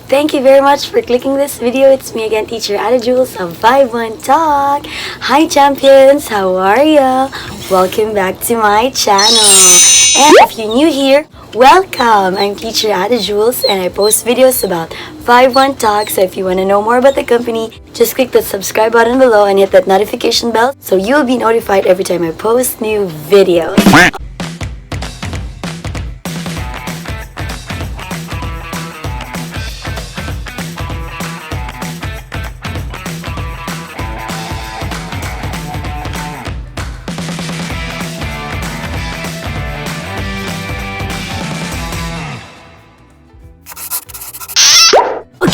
Thank you very much for clicking this video. It's me again, Teacher Adah Jules of Vibe One Talk. Hi champions, how are ya? Welcome back to my channel. And if you're new here, welcome. I'm Teacher Adah Jules and I post videos about Vibe One Talk. So if you want to know more about the company, just click the subscribe button below and hit that notification bell so you'll be notified every time I post new videos.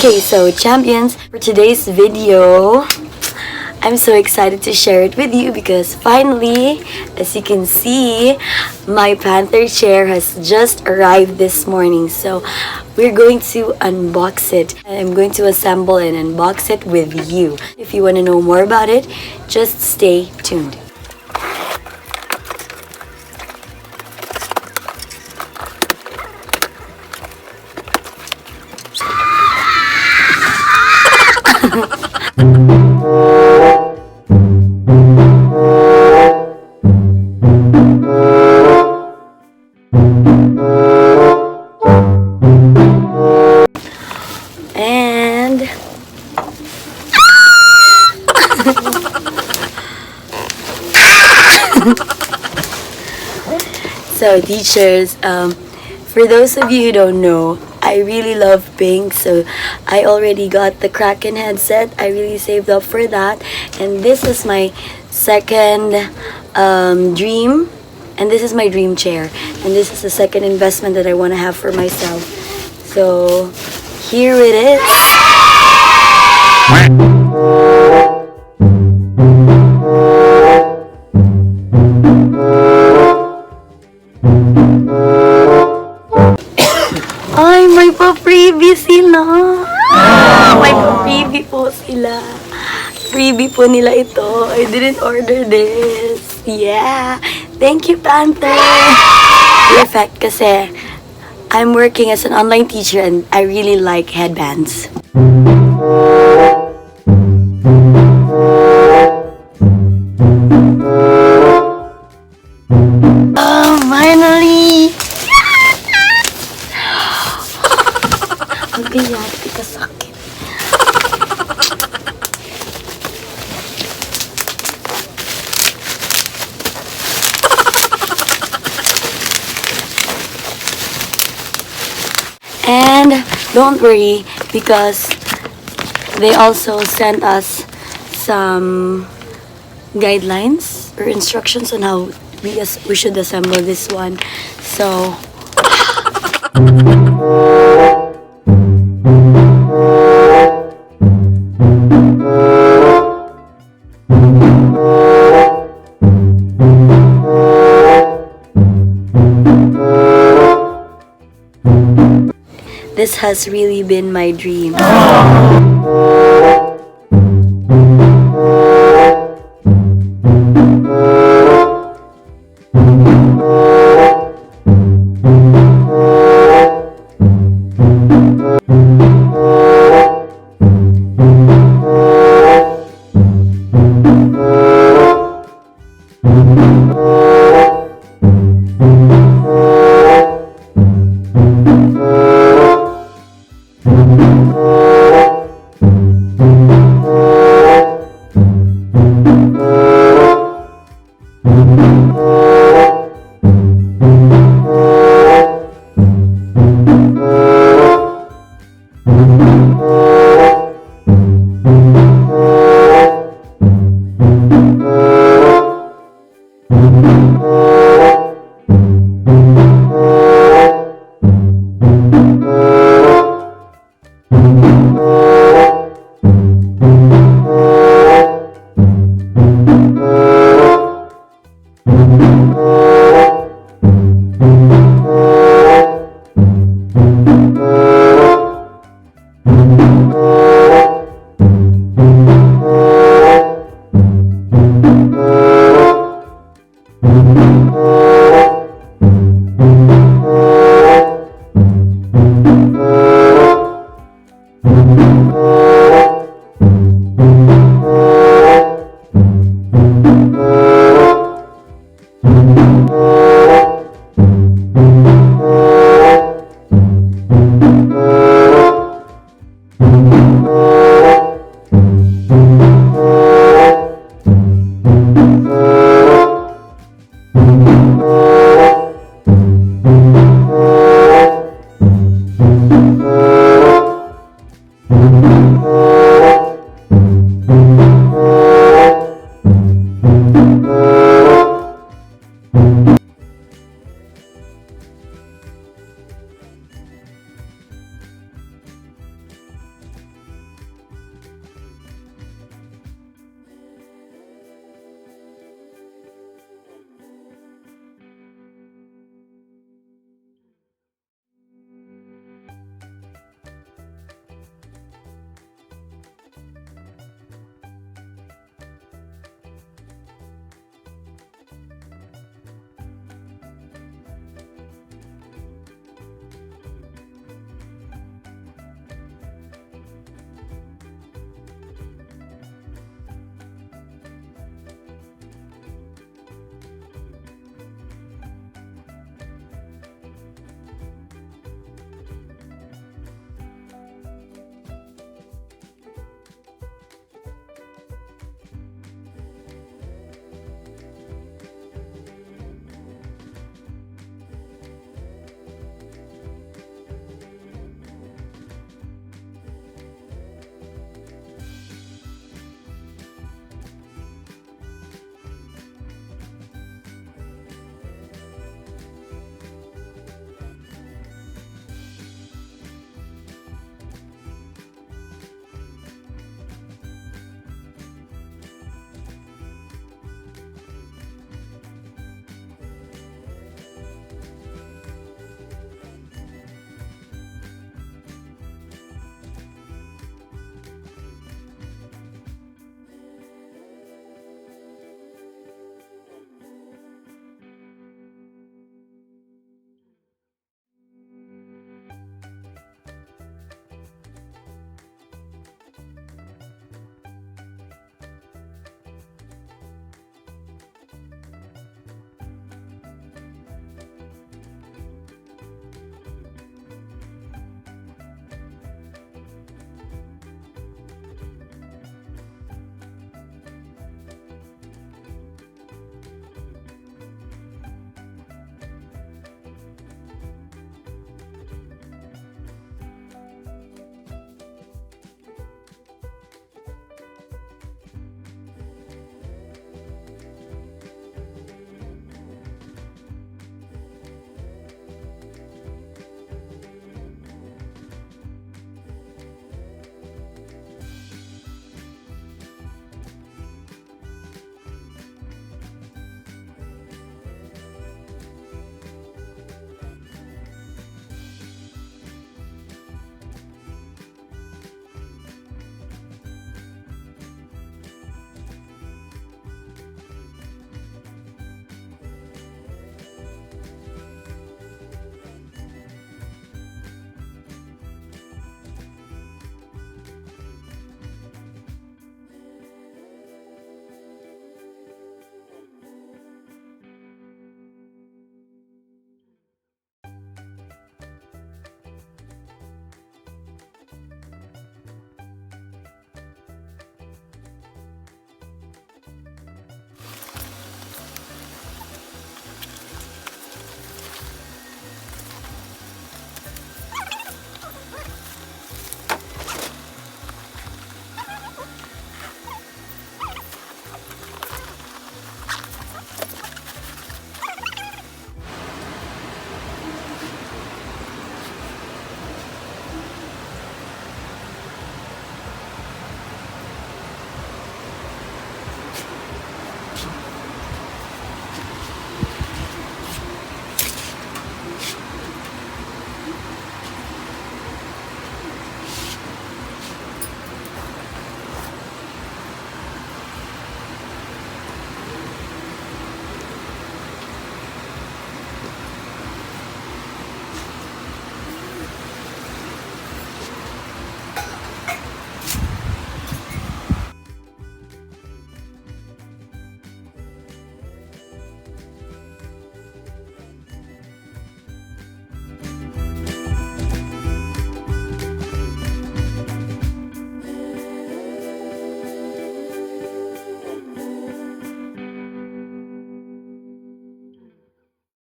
Okay, so champions, for today's video, I'm so excited to share it with you because finally, as you can see, my Panther chair has just arrived this morning. So we're going to unbox it. I'm going to assemble and unbox it with you. If you want to know more about it, just stay tuned. And so teachers, for those of you who don't know, I really love pink, so I already got the Kraken headset. I really saved up for that, and this is my second dream, and this is my dream chair, and this is the second investment that I want to have for myself. So here it is. Ay, may pa-freebie sila. May pa-freebie po sila. Freebie po nila ito. I didn't order this. Yeah. Thank you, Panther. Perfect kasi I'm working as an online teacher and I really like headbands. Oh, finally! Ang biyati ka sa akin. And don't worry because they also sent us some guidelines or instructions on how we should assemble this one. So this has really been my dream.